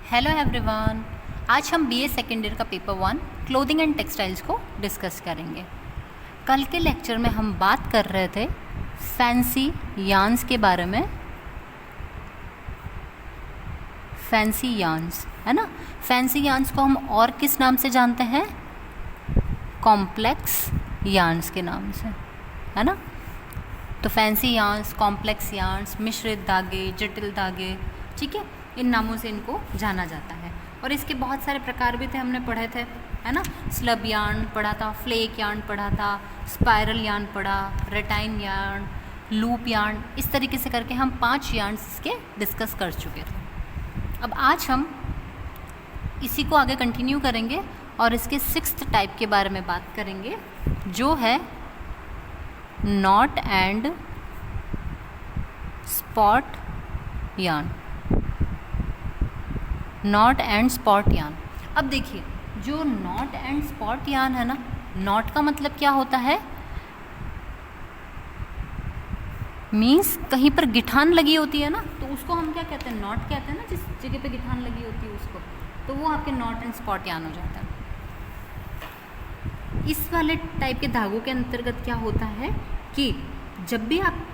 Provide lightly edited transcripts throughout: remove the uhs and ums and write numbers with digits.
Hello everyone, आज हम BA second year का पेपर 1 क्लोथिंग एंड टेक्सटाइल्स को डिस्कस करेंगे। कल के लेक्चर में हम बात कर रहे थे फैंसी यार्न्स के बारे में। फैंसी यार्न्स है ना। फैंसी यार्न्स को हम और किस नाम से जानते हैं? कॉम्प्लेक्स यार्न्स के नाम से, है ना। तो फैंसी यार्न्स, कॉम्प्लेक्स यार्न्स, मिश्रित धागे, जटिल धागे, ठीक है, इन नामों से इनको जाना जाता है। और इसके बहुत सारे प्रकार भी थे, हमने पढ़े थे, है ना। स्लब यार्न पढ़ा था, फ्लेक यार्न पढ़ा था, स्पाइरल यार्न पढ़ा, रेटाइन यार्न, लूप यार्न, इस तरीके से करके हम 5 यार्न्स इसके डिस्कस कर चुके थे। अब आज हम इसी को आगे कंटिन्यू करेंगे और इसके 6th टाइप के बारे में बात करेंगे, जो है not and spot yarn. Not and spot yarn. अब देखिए, जो नॉट एंड स्पॉट यार्न है ना, नॉट का मतलब क्या होता है? मीन्स कहीं पर गिठान लगी होती है ना, तो उसको हम क्या कहते हैं? नॉट कहते हैं ना, जिस जगह पे गिठान लगी होती है उसको, तो वो आपके नॉट एंड स्पॉट यार्न हो जाता है। इस वाले टाइप के धागों के अंतर्गत क्या होता है कि जब भी आप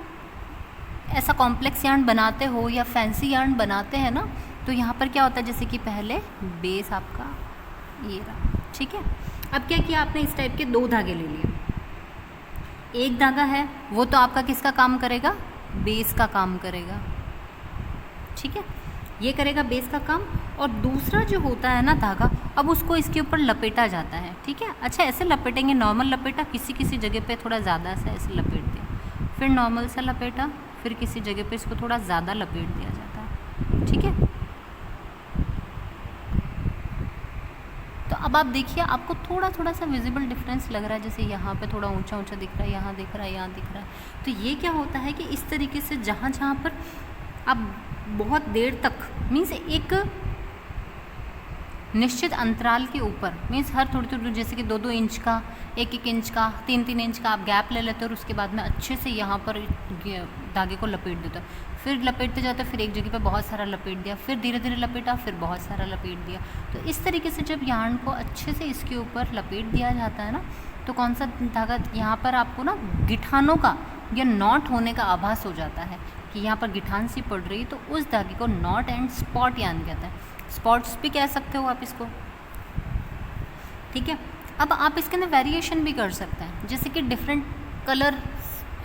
ऐसा कॉम्प्लेक्स यार्न बनाते हो या फैंसी यार्न बनाते हैं ना, तो यहाँ पर क्या होता है, जैसे कि पहले बेस आपका ये रहा, ठीक है। अब क्या किया आपने? इस टाइप के 2 धागे ले लिए। एक धागा है वो तो आपका किसका काम करेगा? बेस का काम करेगा, ठीक है, ये करेगा बेस का काम। और दूसरा जो होता है ना धागा, अब उसको इसके ऊपर लपेटा जाता है, ठीक है। अच्छा, ऐसे लपेटेंगे, नॉर्मल लपेटा, किसी किसी जगह पे थोड़ा ज़्यादा सा ऐसे लपेट दिया, फिर नॉर्मल सा लपेटा, फिर किसी जगह पे इसको थोड़ा ज़्यादा लपेट दिया जाता है, ठीक है। तो अब आप देखिए, आपको थोड़ा थोड़ा सा विजिबल डिफरेंस लग रहा है, जैसे यहाँ पे थोड़ा ऊंचा ऊंचा दिख रहा है, यहाँ दिख रहा है, यहाँ दिख रहा है। तो ये क्या होता है कि इस तरीके से जहाँ जहाँ पर आप बहुत देर तक, मीन्स एक निश्चित अंतराल के ऊपर, मीन्स हर थोड़ी थोड़ी, जैसे कि 2-2 इंच का, 1-1 इंच का, 3-3 इंच का आप गैप ले लेते हो और उसके बाद में अच्छे से यहाँ पर धागे को लपेट देते हो। फिर लपेटते जाते हो, फिर एक जगह पे बहुत सारा लपेट दिया, फिर धीरे धीरे लपेटा, फिर बहुत सारा लपेट दिया। तो इस तरीके से जब यार्न को अच्छे से इसके ऊपर लपेट दिया जाता है ना, तो कौन सा धागा यहाँ पर आपको ना गिठानों का या नॉट होने का आभास हो जाता है कि यहाँ पर गिठान सी पड़ रही है, तो उस धागे को नॉट एंड स्पॉट यार्न कहते हैं। स्पॉट्स भी कह सकते हो आप इसको, ठीक है। अब आप इसके अंदर वेरिएशन भी कर सकते हैं, जैसे कि डिफरेंट कलर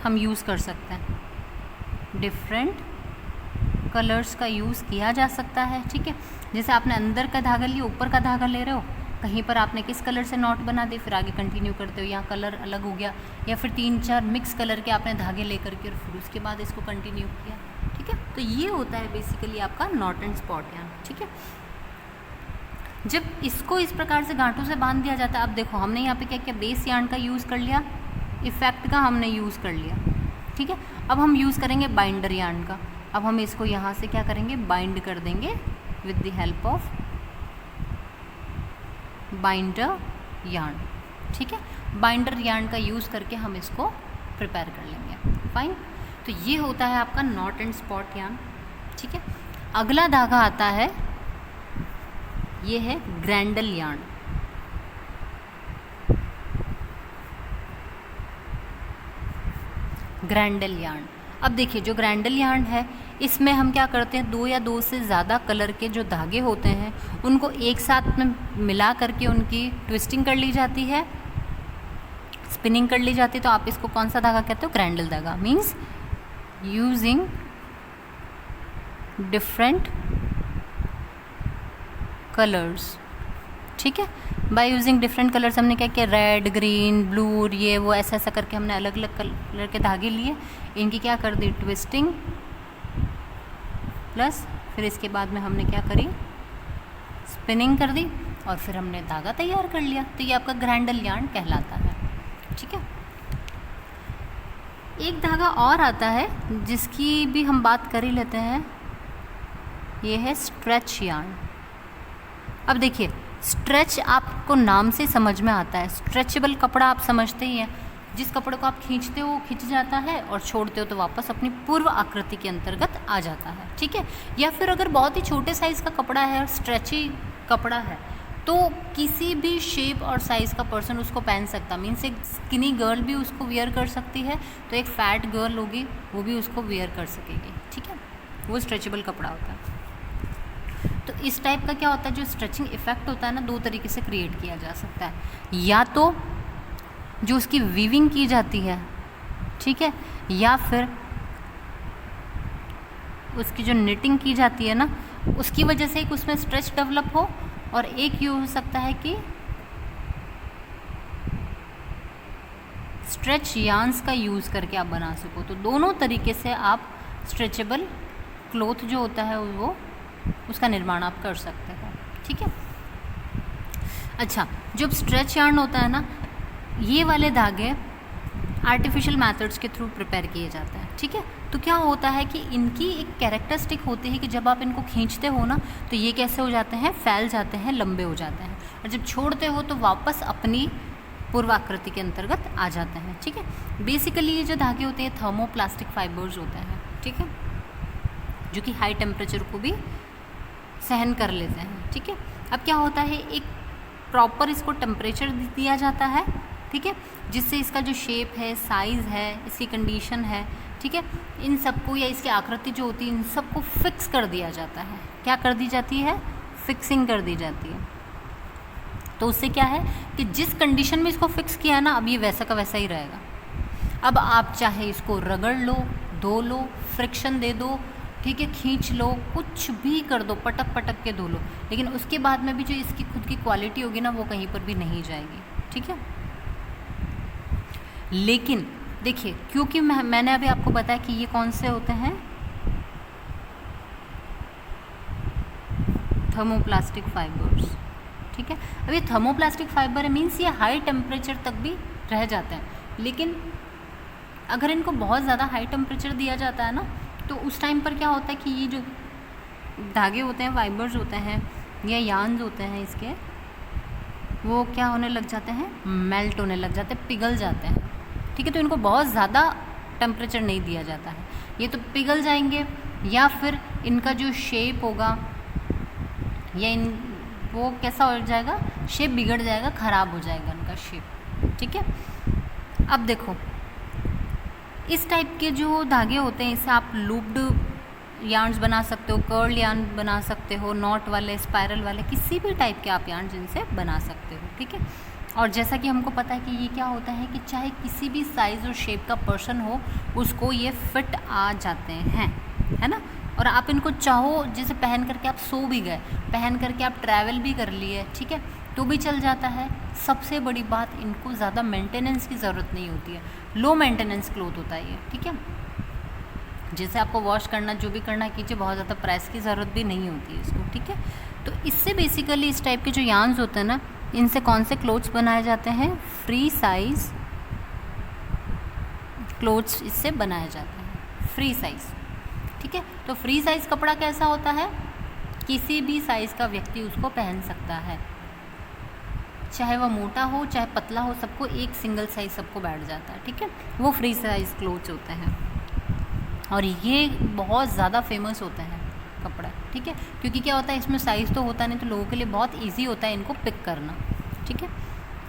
हम यूज़ कर सकते हैं, डिफरेंट कलर्स का यूज़ किया जा सकता है, ठीक है। जैसे आपने अंदर का धागा लिया, ऊपर का धागा ले रहे हो, कहीं पर आपने किस कलर से नॉट बना दी, फिर आगे कंटिन्यू करते हो, यहाँ कलर अलग हो गया, या फिर 3-4 मिक्स कलर के आपने धागे लेकर के और फिर उसके बाद इसको कंटिन्यू किया, ठीक है। तो ये होता है बेसिकली आपका नॉट एंड स्पॉट यार्न, ठीक है। जब इसको इस प्रकार से गांठों से बांध दिया जाता है, अब देखो हमने यहाँ पे क्या किया, बेस यार्न का यूज़ कर लिया, इफेक्ट का हमने यूज़ कर लिया, ठीक है। अब हम यूज़ करेंगे बाइंडर यार्न का। अब हम इसको यहाँ से क्या करेंगे, बाइंड कर देंगे with the help of binder yarn, ठीक है। बाइंडर यार्न का यूज़ करके हम इसको प्रिपेयर कर लेंगे, फाइन। तो ये होता है आपका नॉट एंड स्पॉट यार्न, ठीक है। अगला धागा आता है, ये है ग्रैंडल यार्न। ग्रैंडल यार्न। अब देखिए, जो ग्रैंडल यार्न है, इसमें हम क्या करते हैं, 2 या 2 से ज़्यादा कलर के जो धागे होते हैं उनको एक साथ में मिला करके उनकी ट्विस्टिंग कर ली जाती है, स्पिनिंग कर ली जाती है। तो आप इसको कौन सा धागा कहते हो? ग्रैंडल धागा। मीन्स यूजिंग डिफरेंट कलर्स, ठीक है। बाय यूजिंग डिफरेंट कलर्स हमने क्या किया, रेड, ग्रीन, ब्लू, ये वो ऐसा ऐसा करके हमने अलग अलग कलर के धागे लिए, इनकी क्या कर दी, ट्विस्टिंग, प्लस फिर इसके बाद में हमने क्या करी, स्पिनिंग कर दी, और फिर हमने धागा तैयार कर लिया। तो ये आपका ग्रैंडल यार्न कहलाता है, ठीक है। एक धागा और आता है जिसकी भी हम बात कर ही लेते हैं, ये है स्ट्रेच यार्न। अब देखिए, स्ट्रेच आपको नाम से समझ में आता है, स्ट्रेचेबल कपड़ा आप समझते ही हैं, जिस कपड़े को आप खींचते हो वो खिंच जाता है और छोड़ते हो तो वापस अपनी पूर्व आकृति के अंतर्गत आ जाता है, ठीक है। या फिर अगर बहुत ही छोटे साइज़ का कपड़ा है और स्ट्रेची कपड़ा है तो किसी भी शेप और साइज़ का पर्सन उसको पहन सकता, मीन्स एक स्किनी गर्ल भी उसको वेयर कर सकती है, तो एक फैट गर्ल होगी वो भी उसको वेयर कर सकेगी, ठीक है। वो स्ट्रेचेबल कपड़ा होता है। तो इस टाइप का क्या होता है, जो स्ट्रेचिंग इफेक्ट होता है ना, दो तरीके से क्रिएट किया जा सकता है, या तो जो उसकी वीविंग की जाती है, ठीक है, या फिर उसकी जो निटिंग की जाती है ना, उसकी वजह से एक उसमें स्ट्रेच डेवलप हो, और एक ये हो सकता है कि स्ट्रेच यार्न्स का यूज़ करके आप बना सको। तो दोनों तरीके से आप स्ट्रेचेबल क्लॉथ जो होता है वो उसका निर्माण आप कर सकते हो, ठीक है। अच्छा, जब स्ट्रेच यार्न होता है ना, ये वाले धागे आर्टिफिशियल मेथड्स के थ्रू प्रिपेयर किए जाते हैं, ठीक है। तो क्या होता है कि इनकी एक कैरेक्टरिस्टिक होती है कि जब आप इनको खींचते हो ना तो ये कैसे हो जाते हैं, फैल जाते हैं, लंबे हो जाते हैं, और जब छोड़ते हो तो वापस अपनी पूर्वाकृति के अंतर्गत आ जाते हैं, ठीक है। बेसिकली ये जो धागे होते हैं थर्मोप्लास्टिक फाइबर्स होते हैं, ठीक है, जो कि हाई टेम्परेचर को भी सहन कर लेते हैं, ठीक है। अब क्या होता है, एक प्रॉपर इसको टेम्परेचर दिया जाता है, ठीक है, जिससे इसका जो शेप है, साइज़ है, इसकी कंडीशन है, ठीक है, इन सबको या इसकी आकृति जो होती है इन सबको फिक्स कर दिया जाता है। क्या कर दी जाती है, फिक्सिंग कर दी जाती है। तो उससे क्या है कि जिस कंडीशन में इसको फिक्स किया है ना, अब ये वैसा का वैसा ही रहेगा। अब आप चाहे इसको रगड़ लो, धो लो, फ्रिक्शन दे दो, ठीक है, खींच लो, कुछ भी कर दो, पटक पटक के धो लो, लेकिन उसके बाद में भी जो इसकी खुद की क्वालिटी होगी ना वो कहीं पर भी नहीं जाएगी, ठीक है। लेकिन देखिए, क्योंकि मैंने अभी आपको बताया कि ये कौन से होते हैं, थर्मोप्लास्टिक फाइबर्स, ठीक है। अब ये थर्मोप्लास्टिक फाइबर है, मीन्स ये हाई टेम्परेचर तक भी रह जाते हैं, लेकिन अगर इनको बहुत ज़्यादा हाई टेम्परेचर दिया जाता है ना तो उस टाइम पर क्या होता है कि ये जो धागे होते हैं, फाइबर्स होते हैं या यार्न्स होते हैं इसके, वो क्या होने लग जाते हैं, मेल्ट होने लग जाते हैं, पिघल जाते हैं, ठीक है। तो इनको बहुत ज़्यादा टेम्परेचर नहीं दिया जाता है, ये तो पिघल जाएंगे, या फिर इनका जो शेप होगा या वो कैसा हो जाएगा, शेप बिगड़ जाएगा, ख़राब हो जाएगा इनका शेप, ठीक है। अब देखो, इस टाइप के जो धागे होते हैं इससे आप लूप्ड यार्न्स बना सकते हो, कर्ल यार्न बना सकते हो, नॉट वाले, स्पाइरल वाले, किसी भी टाइप के आप यार्न जिनसे बना सकते हो, ठीक है। और जैसा कि हमको पता है कि ये क्या होता है कि चाहे किसी भी साइज़ और शेप का पर्सन हो उसको ये फिट आ जाते हैं, है ना। और आप इनको चाहो जैसे पहन करके आप सो भी गए, पहन करके आप ट्रैवल भी कर लिए, ठीक है, तो भी चल जाता है। सबसे बड़ी बात, इनको ज़्यादा मेंटेनेंस की ज़रूरत नहीं होती है, लो मेंटेनेंस क्लॉथ होता है ये, ठीक है। जैसे आपको वॉश करना, जो भी करना कीजिए, बहुत ज़्यादा प्रेस की ज़रूरत भी नहीं होती है इसको, ठीक है। तो इससे बेसिकली इस टाइप के जो यार्न्स होते हैं ना, इनसे कौन से क्लोथ्स बनाए जाते हैं, फ्री साइज़ क्लोथ्स इससे बनाए जाते हैं, फ्री साइज़, ठीक है। तो फ्री साइज़ कपड़ा कैसा होता है, किसी भी साइज़ का व्यक्ति उसको पहन सकता है, चाहे वह मोटा हो चाहे पतला हो, सबको एक सिंगल साइज़ सबको बैठ जाता है, ठीक है। वो फ्री साइज़ क्लोथ्स होते हैं और ये बहुत ज़्यादा फेमस होते हैं कपड़ा, ठीक है, क्योंकि क्या होता है इसमें साइज़ तो होता नहीं, तो लोगों के लिए बहुत इजी होता है इनको पिक करना, ठीक है।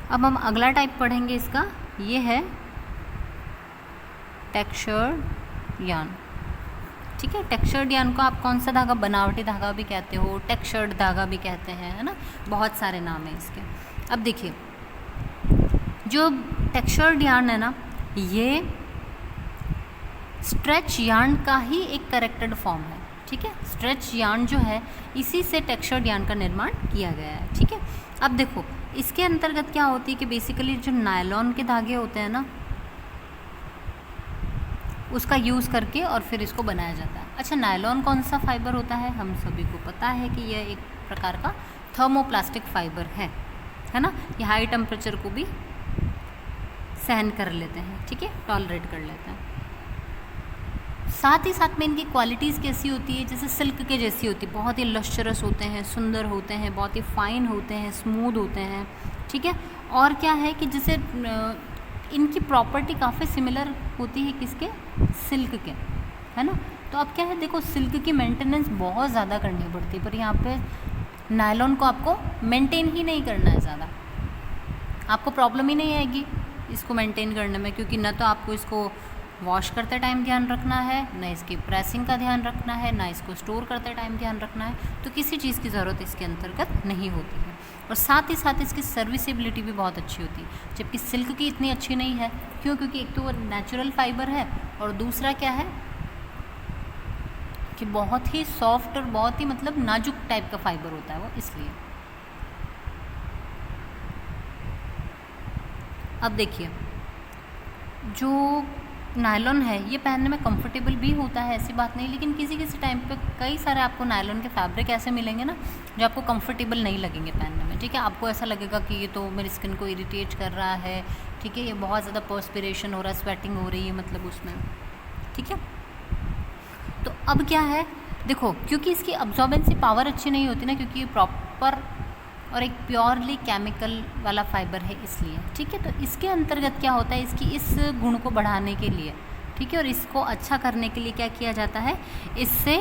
अब हम अगला टाइप पढ़ेंगे इसका, ये है टेक्सचर्ड यार्न, ठीक है। टेक्सचर्ड यार्न को आप कौन सा धागा, बनावटी धागा भी कहते हो, टेक्सचर्ड धागा भी कहते हैं, है ना, बहुत सारे नाम हैं इसके। अब देखिए, जो टेक्सचर्ड यार्न है ना, ये स्ट्रेच यार्न का ही एक करेक्टेड फॉर्म है, ठीक है। स्ट्रेच यार्न जो है इसी से टेक्सचर्ड यार्न का निर्माण किया गया है, ठीक है। अब देखो, इसके अंतर्गत क्या होती है कि बेसिकली जो नायलॉन के धागे होते हैं ना, उसका यूज़ करके और फिर इसको बनाया जाता है। अच्छा, नायलॉन कौन सा फाइबर होता है, हम सभी को पता है कि यह एक प्रकार का थर्मोप्लास्टिक फाइबर है ना। ये हाई टेम्परेचर को भी सहन कर लेते हैं, ठीक है, टॉलरेट कर लेते हैं। साथ ही साथ में इनकी क्वालिटीज़ कैसी होती है, जैसे सिल्क के जैसी होती है, बहुत ही लश्चरस होते हैं, सुंदर होते हैं, बहुत ही फाइन होते हैं, स्मूथ होते हैं, ठीक है। और क्या है कि जैसे इनकी प्रॉपर्टी काफ़ी सिमिलर होती है किसके, सिल्क के, है ना। तो अब क्या है, देखो सिल्क की मेंटेनेंस बहुत ज़्यादा करनी पड़ती है, पर यहाँ पे नायलॉन को आपको मेंटेन ही नहीं करना है ज़्यादा, आपको प्रॉब्लम ही नहीं आएगी इसको मेंटेन करने में, क्योंकि ना तो आपको इसको वॉश करते टाइम ध्यान रखना है, ना इसकी प्रेसिंग का ध्यान रखना है, ना इसको स्टोर करते टाइम ध्यान रखना है, तो किसी चीज़ की ज़रूरत इसके अंतर्गत नहीं होती है। और साथ ही साथ इसकी सर्विसेबिलिटी भी बहुत अच्छी होती है, जबकि सिल्क की इतनी अच्छी नहीं है। क्यों? क्योंकि एक तो वो नेचुरल फाइबर है, और दूसरा क्या है कि बहुत ही सॉफ्ट और बहुत ही मतलब नाजुक टाइप का फाइबर होता है वो, इसलिए। अब देखिए, जो नायलॉन है ये पहनने में कंफर्टेबल भी होता है, ऐसी बात नहीं, लेकिन किसी किसी टाइम पे कई सारे आपको नायलॉन के फैब्रिक ऐसे मिलेंगे ना जो आपको कंफर्टेबल नहीं लगेंगे पहनने में, ठीक है। आपको ऐसा लगेगा कि ये तो मेरी स्किन को इरिटेट कर रहा है, ठीक है, ये बहुत ज़्यादा पर्सपिरेशन हो रहा है, स्वेटिंग हो रही है मतलब उसमें, ठीक है। तो अब क्या है, देखो, क्योंकि इसकी अब्जॉर्बेंसी पावर अच्छी नहीं होती ना, क्योंकि ये प्रॉपर और एक प्योरली केमिकल वाला फाइबर है, इसलिए, ठीक है। तो इसके अंतर्गत क्या होता है, इसकी इस गुण को बढ़ाने के लिए, ठीक है, और इसको अच्छा करने के लिए क्या किया जाता है, इससे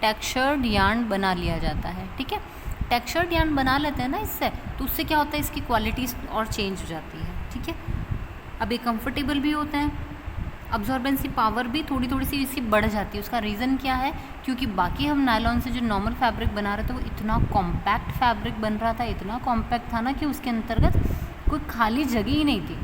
टेक्सचर्ड यार्न बना लिया जाता है, ठीक है। टेक्सचर्ड यार्न बना लेते हैं ना इससे, तो उससे क्या होता है, इसकी क्वालिटी और चेंज हो जाती है, ठीक है। अब ये कंफर्टेबल भी होते हैं, अब्जॉर्बेंसी पावर भी थोड़ी थोड़ी सी इसकी बढ़ जाती है। उसका रीज़न क्या है, क्योंकि बाकी हम नायलॉन से जो नॉर्मल फैब्रिक बना रहे थे वो इतना कॉम्पैक्ट फैब्रिक बन रहा था, इतना कॉम्पैक्ट था ना कि उसके अंतर्गत कोई खाली जगह ही नहीं थी,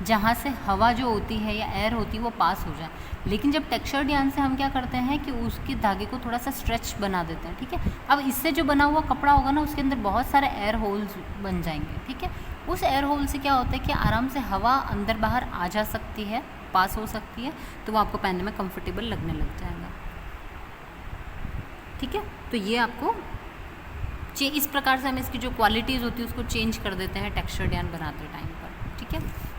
जहाँ से हवा जो होती है या एयर होती है वो पास हो जाए। लेकिन जब टेक्सचर्ड यार्न से हम क्या करते हैं कि उसके धागे को थोड़ा सा स्ट्रेच बना देते हैं, ठीक है। अब इससे जो बना हुआ कपड़ा होगा ना, उसके अंदर बहुत सारे एयर होल्स बन जाएंगे, ठीक है। उस एयर होल से क्या होता है कि आराम से हवा अंदर बाहर आ जा सकती है, पास हो सकती है, तो वो आपको पहनने में कंफर्टेबल लगने लग जाएगा, ठीक है। तो ये आपको इस प्रकार से हम इसकी जो क्वालिटीज़ होती है उसको चेंज कर देते हैं टेक्सचर्ड यार्न बनाते टाइम पर, ठीक है।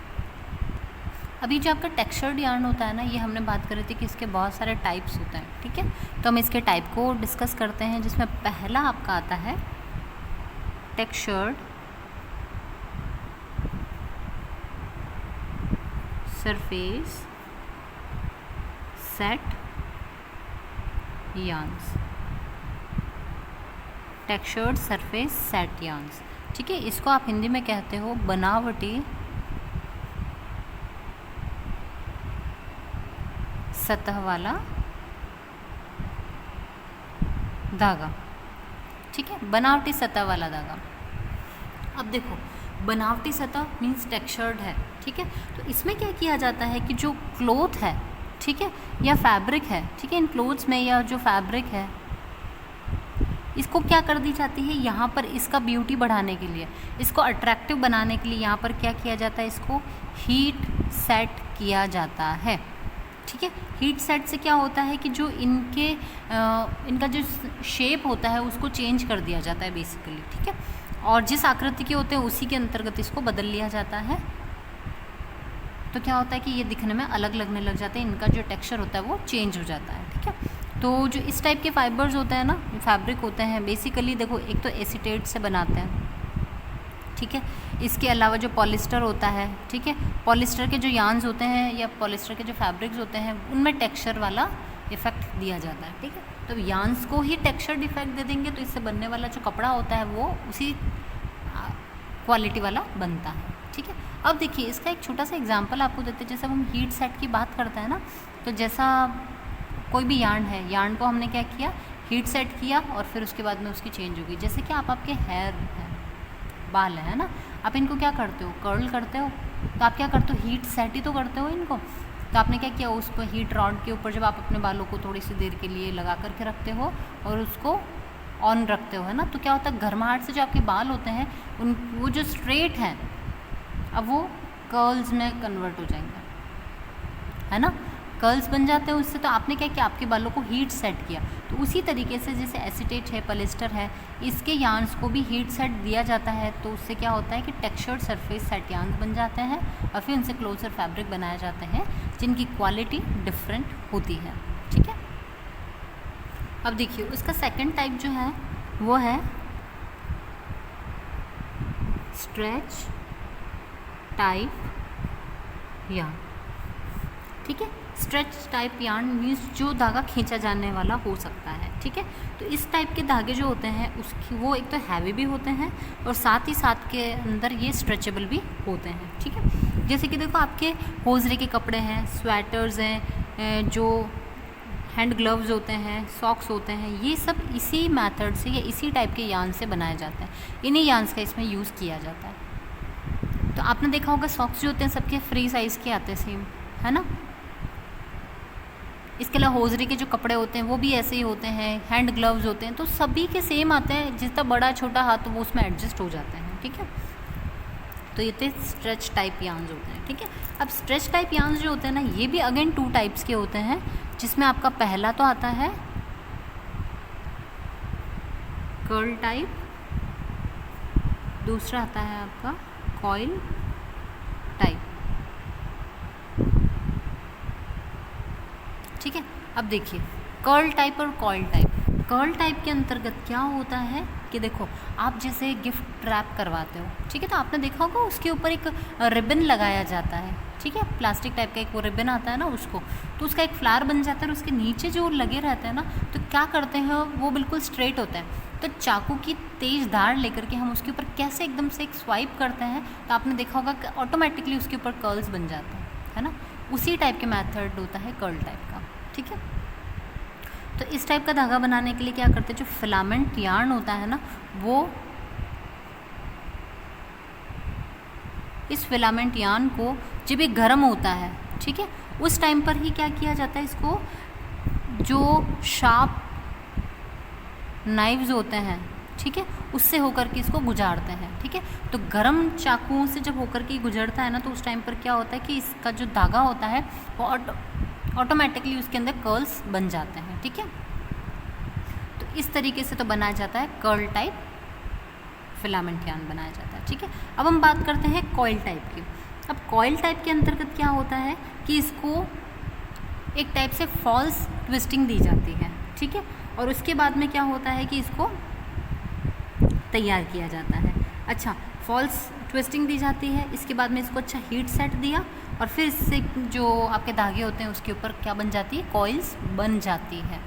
अभी जो आपका टेक्सचर्ड यार्न होता है ना, ये हमने बात करी थी कि इसके बहुत सारे टाइप्स होते हैं, ठीक है। तो हम इसके टाइप को डिस्कस करते हैं, जिसमें पहला आपका आता है textured surface set yarns, textured surface set yarns, ठीक है। इसको आप हिंदी में कहते हो बनावटी सतह वाला धागा, ठीक है, बनावटी सतह वाला धागा। अब देखो, बनावटी सतह मीन्स टेक्सचर्ड है, ठीक है। तो इसमें क्या किया जाता है कि जो क्लोथ है, ठीक है, या फैब्रिक है, ठीक है, इन क्लोथ्स में या जो फैब्रिक है इसको क्या कर दी जाती है, यहाँ पर इसका ब्यूटी बढ़ाने के लिए, इसको अट्रैक्टिव बनाने के लिए यहाँ पर क्या किया जाता है, इसको हीट सेट किया जाता है, ठीक है। हीट सेट से क्या होता है कि जो इनका जो शेप होता है उसको चेंज कर दिया जाता है बेसिकली, ठीक है, और जिस आकृति के होते हैं उसी के अंतर्गत इसको बदल लिया जाता है। तो क्या होता है कि ये दिखने में अलग लगने लग जाते हैं, इनका जो टेक्सचर होता है वो चेंज हो जाता है, ठीक है। तो जो इस टाइप के फाइबर्स होते हैं ना, फैब्रिक होते हैं, बेसिकली देखो, एक तो एसीटेट से बनाते हैं, ठीक है। इसके अलावा जो पॉलिस्टर होता है, ठीक है, पॉलिस्टर के जो यार्न्स होते हैं या पॉलिस्टर के जो फैब्रिक्स होते हैं उनमें टेक्सचर वाला इफेक्ट दिया जाता है, ठीक है। तो यार्न्स को ही टेक्सचर इफेक्ट दे देंगे तो इससे बनने वाला जो कपड़ा होता है वो उसी क्वालिटी वाला बनता है, ठीक है। अब देखिए, इसका एक छोटा सा एग्जांपल आपको देते हैं। जैसे हम हीट सेट की बात करते हैं ना, तो जैसा कोई भी यार्न है, यार्न को हमने क्या किया, हीट सेट किया और फिर उसके बाद में उसकी चेंज हो गई। जैसे कि आपके हेयर है, बाल है ना, आप इनको क्या करते हो, कर्ल करते हो, तो आप क्या करते हो, हीट सेट ही तो करते हो इनको। तो आपने क्या किया, उस पर हीट रॉड के ऊपर जब आप अपने बालों को थोड़ी सी देर के लिए लगा करके रखते हो और उसको ऑन रखते हो, है ना, तो क्या होता है, गर्माहट से जो आपके बाल होते हैं वो जो स्ट्रेट हैं अब वो कर्ल्स में कन्वर्ट हो जाएंगे, है ना, कर्ल्स बन जाते हैं उससे। तो आपने क्या किया, आपके बालों को हीट सेट किया। तो उसी तरीके से जैसे एसीटेट है, पॉलिस्टर है, इसके यार्न्स को भी हीट सेट दिया जाता है। तो उससे क्या होता है कि टेक्सचर्ड सरफेस सेट यार्न्स बन जाते हैं और फिर उनसे क्लोजर फैब्रिक बनाए जाते हैं जिनकी क्वालिटी डिफरेंट होती है, ठीक है। अब देखिए, उसका सेकंड टाइप जो है वो है स्ट्रेच टाइप यार्न, ठीक है। स्ट्रेच टाइप यार्न मीन्स जो धागा खींचा जाने वाला हो सकता है, ठीक है। तो इस टाइप के धागे जो होते हैं उसकी वो एक तो हैवी भी होते हैं और साथ ही साथ के अंदर ये स्ट्रेचेबल भी होते हैं, ठीक है। जैसे कि देखो आपके हौजरे के कपड़े हैं, स्वेटर्स हैं, जो हैंड ग्लव्स होते हैं, सॉक्स होते हैं, ये सब इसी मेथड से या इसी टाइप के यार्न से बनाए जाते हैं। इन्हीं यार्न्स का इसमें यूज़ किया जाता है। तो आपने देखा होगा सॉक्स जो होते हैं सबके फ्री साइज़ के आते हैं सेम, है ना। इसके अलावा हौजरी के जो कपड़े होते हैं वो भी ऐसे ही होते हैं, हैंड ग्लव्स होते हैं, तो सभी के सेम आते हैं। जितना बड़ा छोटा हाथ वो उसमें एडजस्ट हो जाते हैं, ठीक है। तो ये थे स्ट्रेच टाइप यार्न्स होते हैं, ठीक है। अब स्ट्रेच टाइप यार्न्स जो होते हैं ना, ये भी अगेन 2 टाइप्स के होते हैं, जिसमें आपका पहला तो आता है कर्ल टाइप, दूसरा आता है आपका कॉइल टाइप, ठीक है। अब देखिए कर्ल टाइप और कॉइल टाइप। कर्ल टाइप के अंतर्गत क्या होता है कि देखो आप जैसे गिफ्ट रैप करवाते हो, ठीक है, तो आपने देखा होगा उसके ऊपर एक रिबन लगाया जाता है, ठीक है। प्लास्टिक टाइप का एक वो रिबन आता है ना उसको, तो उसका एक फ्लावर बन जाता है और उसके नीचे जो लगे रहते हैं ना, तो क्या करते हैं वो बिल्कुल स्ट्रेट होता है। तो चाकू की तेज़ धार लेकर के हम उसके ऊपर कैसे एकदम से एक स्वाइप करते हैं, तो आपने देखा होगा कि ऑटोमेटिकली उसके ऊपर कर्ल्स बन जाते हैं, है ना। उसी टाइप के मेथड होता है कर्ल टाइप का, ठीक है। तो इस टाइप का धागा बनाने के लिए क्या करते हैं, जो फिलामेंट यार्न होता है ना, वो इस फिलामेंट यार्न को जब ये गर्म होता है, ठीक है, उस टाइम पर ही क्या किया जाता है, इसको जो शार्प नाइव्स होते हैं, ठीक है, उससे होकर के इसको गुजारते हैं, ठीक है। तो गर्म चाकुओं से जब होकर के गुजरता है ना, तो उस टाइम पर क्या होता है कि इसका जो धागा होता है वो ऑटोमेटिकली उसके अंदर कर्ल्स बन जाते हैं, ठीक है। तो इस तरीके से तो बनाया जाता है कर्ल टाइप फिलामेंट यार्न बनाया जाता है, ठीक है। अब हम बात करते हैं कॉइल टाइप की। अब कॉइल टाइप के अंतर्गत क्या होता है कि इसको एक टाइप से फॉल्स ट्विस्टिंग दी जाती है, ठीक है, और उसके बाद में क्या होता है कि इसको तैयार किया जाता है। अच्छा, फॉल्स ट्विस्टिंग दी जाती है, इसके बाद में इसको अच्छा हीट सेट दिया और फिर इससे जो आपके धागे होते हैं उसके ऊपर क्या बन जाती है, कॉइल्स बन जाती है।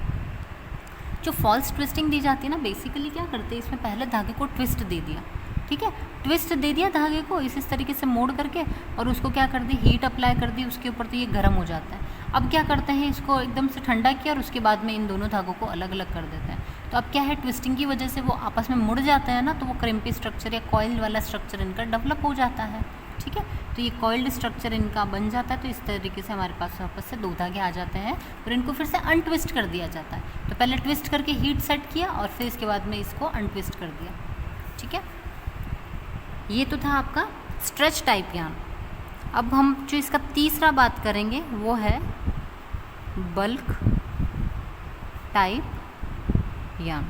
जो फॉल्स ट्विस्टिंग दी जाती है ना, बेसिकली क्या करते हैं, इसमें पहले धागे को ट्विस्ट दे दिया, ठीक है, ट्विस्ट दे दिया धागे को इस तरीके से मोड़ करके और उसको क्या कर दी, हीट अप्लाई कर दी उसके ऊपर, तो ये गर्म हो जाता है। अब क्या करते हैं, इसको एकदम से ठंडा किया और उसके बाद में इन दोनों धागों को अलग अलग कर देते हैं। तो अब क्या है, ट्विस्टिंग की वजह से वो आपस में मुड़ जाते हैं ना, तो वो क्रिम्पी स्ट्रक्चर या कॉइल वाला स्ट्रक्चर इनका डेवलप हो जाता है, ठीक है। तो ये कॉइल्ड स्ट्रक्चर इनका बन जाता है। तो इस तरीके से हमारे पास वापस से 2 धागे आ जाते हैं और इनको फिर से अनट्विस्ट कर दिया जाता है। तो पहले ट्विस्ट करके हीट सेट किया और फिर इसके बाद में इसको अनट्विस्ट कर दिया, ठीक है। ये तो था आपका स्ट्रेच टाइप यार्न। अब हम जो इसका तीसरा बात करेंगे वो है बल्क टाइप यार्न,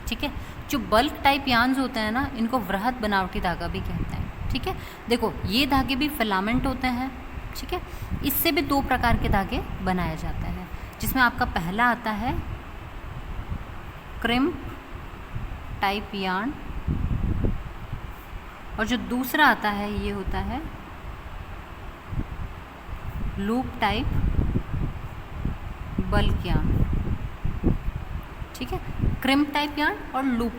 ठीक है। जो बल्क टाइप यार्न्स होते हैं ना, इनको वृहद बनावटी धागा भी कहते हैं, ठीक है। देखो ये धागे भी फिलामेंट होते हैं, ठीक है। इससे भी 2 प्रकार के धागे बनाए जाते हैं, जिसमें आपका पहला आता है क्रिम्प टाइप यार्न और जो दूसरा आता है ये होता है लूप टाइप बल्क यार्न, ठीक है। क्रिम्प टाइप यार्न और लूप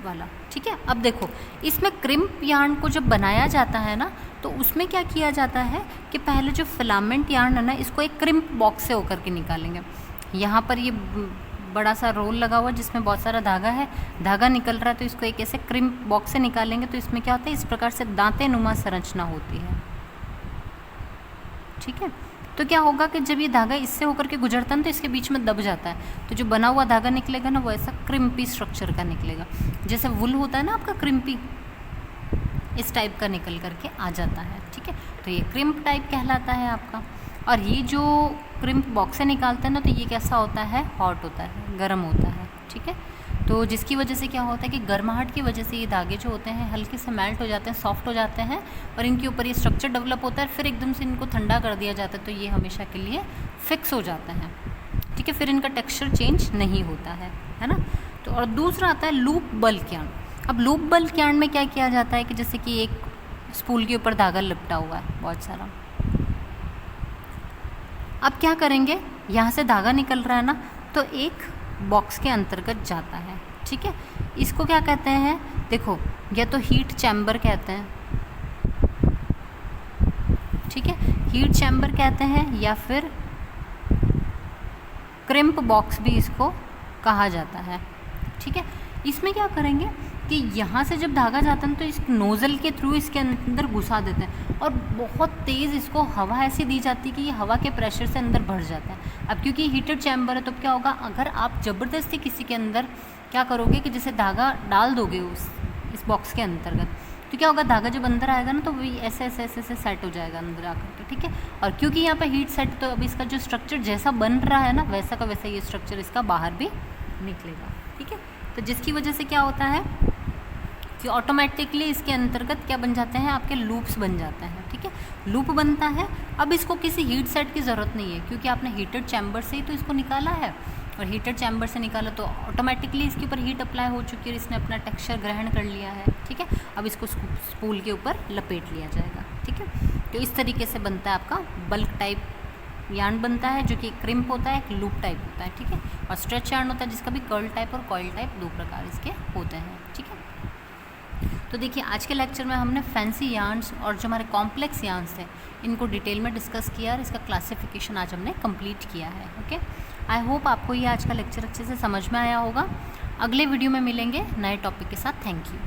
वाला, ठीक है। अब देखो इसमें क्रिम्प यार्न को जब बनाया जाता है ना, तो उसमें क्या किया जाता है कि पहले जो फिलामेंट यार्न है ना, इसको एक क्रिम्प बॉक्स से होकर के निकालेंगे। यहाँ पर ये बड़ा सा रोल लगा हुआ जिसमें बहुत सारा धागा है, धागा निकल रहा है, तो इसको एक ऐसे क्रिम्प बॉक्स से निकालेंगे। तो इसमें क्या होता है, इस प्रकार से दांते नुमा संरचना होती है, ठीक है। तो क्या होगा कि जब ये धागा इससे होकर के गुजरता है तो इसके बीच में दब जाता है, तो जो बना हुआ धागा निकलेगा ना, वो ऐसा क्रिम्पी स्ट्रक्चर का निकलेगा, जैसे वुल होता है ना आपका क्रिम्पी, इस टाइप का निकल करके आ जाता है, ठीक है। तो ये क्रिम्प टाइप कहलाता है आपका। और ये जो क्रिम्प बॉक्स से निकालते हैं ना, तो ये कैसा होता है, हॉट होता है, गर्म होता है, ठीक है। तो जिसकी वजह से क्या होता है कि गर्माहट की वजह से ये धागे जो होते हैं हल्के से मेल्ट हो जाते हैं, सॉफ्ट हो जाते हैं और इनके ऊपर ये स्ट्रक्चर डेवलप होता है। फिर एकदम से इनको ठंडा कर दिया जाता है, तो ये हमेशा के लिए फिक्स हो जाते हैं, ठीक है। फिर इनका टेक्सचर चेंज नहीं होता है ना। तो और दूसरा आता है लूप बल्क यार्न। अब लूप बल्क यार्न में क्या किया जाता है कि जैसे कि एक स्पूल के ऊपर धागा लिपटा हुआ है बहुत सारा, अब क्या करेंगे, यहाँ से धागा निकल रहा है ना, तो एक बॉक्स के अंतर्गत जाता है, ठीक है। इसको क्या कहते हैं, देखो या तो हीट चैम्बर कहते हैं, ठीक है, हीट चैम्बर कहते हैं, या फिर क्रिम्प बॉक्स भी इसको कहा जाता है, ठीक है। इसमें क्या करेंगे कि यहाँ से जब धागा जाता है तो इस नोज़ल के थ्रू इसके अंदर घुसा देते हैं और बहुत तेज़ इसको हवा ऐसी दी जाती है कि ये हवा के प्रेशर से अंदर भर जाता है। अब क्योंकि हीटेड चैम्बर है तो क्या होगा, अगर आप ज़बरदस्ती किसी के अंदर क्या करोगे कि जैसे धागा डाल दोगे इस बॉक्स के अंतर्गत, तो क्या होगा, धागा जब अंदर आएगा ना तो वही ऐसे ऐसे ऐसे ऐसे सेट हो जाएगा अंदर आकर के, ठीक है। और क्योंकि यहाँ पे हीट सेट, तो अब इसका जो स्ट्रक्चर जैसा बन रहा है ना वैसा का वैसा ये स्ट्रक्चर इसका बाहर भी निकलेगा, ठीक है। तो जिसकी वजह से क्या होता है कि ऑटोमेटिकली इसके अंतर्गत क्या बन जाते हैं, आपके लूप्स बन जाते हैं, ठीक है, लूप बनता है। अब इसको किसी हीट सेट की ज़रूरत नहीं है क्योंकि आपने हीटेड चैम्बर से ही तो इसको निकाला है, और हीटेड चैम्बर से निकाला तो ऑटोमेटिकली इसके ऊपर हीट अप्लाई हो चुकी है, इसने अपना टेक्सचर ग्रहण कर लिया है, ठीक है। अब इसको स्पूल के ऊपर लपेट लिया जाएगा, ठीक है। तो इस तरीके से बनता है आपका बल्क टाइप यार्न बनता है, जो कि क्रिम्प होता है, एक लूप टाइप होता है, ठीक है। और स्ट्रेच यार्न होता है जिसका भी कर्ल टाइप और कॉइल टाइप दो प्रकार इसके होते हैं, ठीक है। तो देखिए आज के लेक्चर में हमने फैंसी यार्न्स और जो हमारे कॉम्प्लेक्स यार्न्स थे इनको डिटेल में डिस्कस किया और इसका क्लासिफिकेशन आज हमने कंप्लीट किया है, ओके। आई होप आपको ये आज का लेक्चर अच्छे से समझ में आया होगा। अगले वीडियो में मिलेंगे नए टॉपिक के साथ। Thank you.